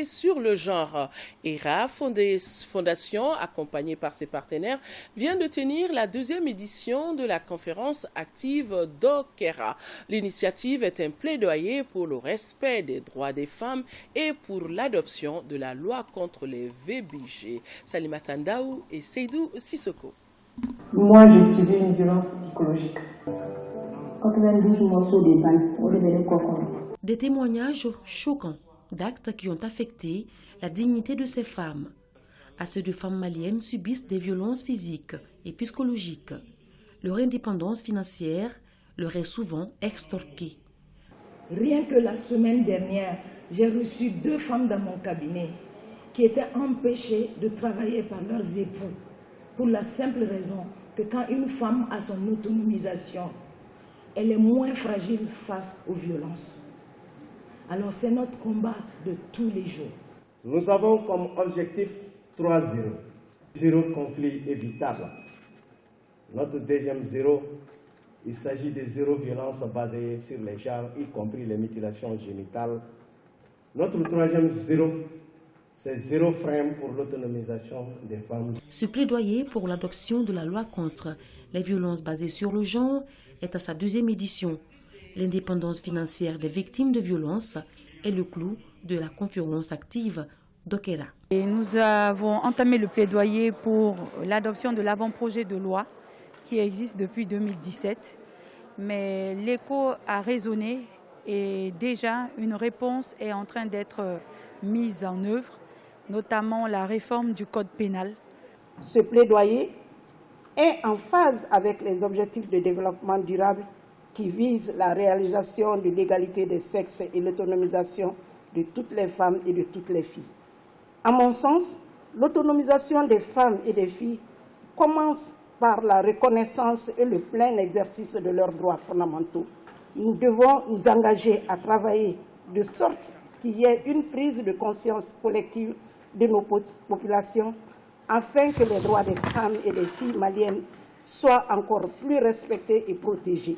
Sur le genre, ERA Fondation, accompagnée par ses partenaires, vient de tenir la 2e édition de la conférence active d'Okera. L'initiative est un plaidoyer pour le respect des droits des femmes et pour l'adoption de la loi contre les VBG. Salimata Ndaou et Seydou Sissoko. Moi, j'ai subi une violence psychologique. 92 morceaux de balles, au lieu de cocon. Des témoignages choquants d'actes qui ont affecté la dignité de ces femmes. Assez de femmes maliennes subissent des violences physiques et psychologiques. Leur indépendance financière leur est souvent extorquée. Rien que la semaine dernière, j'ai reçu 2 femmes dans mon cabinet qui étaient empêchées de travailler par leurs époux pour la simple raison que quand une femme a son autonomisation, elle est moins fragile face aux violences. Alors c'est notre combat de tous les jours. Nous avons comme objectif 3-0. 0 conflit évitable. Notre deuxième 0, il s'agit de 0 violence basée sur les genres, y compris les mutilations génitales. Notre 3e 0, c'est 0 frein pour l'autonomisation des femmes. Ce plaidoyer pour l'adoption de la loi contre les violences basées sur le genre est à sa 2e édition. L'indépendance financière des victimes de violences est le clou de la conférence active d'Okera. Nous avons entamé le plaidoyer pour l'adoption de l'avant-projet de loi qui existe depuis 2017. Mais l'écho a résonné et déjà une réponse est en train d'être mise en œuvre, notamment la réforme du code pénal. Ce plaidoyer est en phase avec les objectifs de développement durable qui vise la réalisation de l'égalité des sexes et l'autonomisation de toutes les femmes et de toutes les filles. À mon sens, l'autonomisation des femmes et des filles commence par la reconnaissance et le plein exercice de leurs droits fondamentaux. Nous devons nous engager à travailler de sorte qu'il y ait une prise de conscience collective de nos populations afin que les droits des femmes et des filles maliennes soient encore plus respectés et protégés.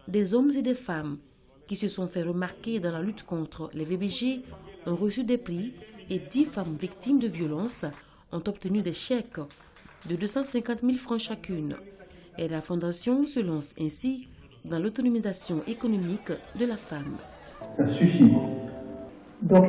Des hommes et des femmes qui se sont fait remarquer dans la lutte contre les VBG ont reçu des prix et 10 femmes victimes de violences ont obtenu des chèques de 250 000 francs chacune. Et la Fondation se lance ainsi dans l'autonomisation économique de la femme. Ça suffit. Donc,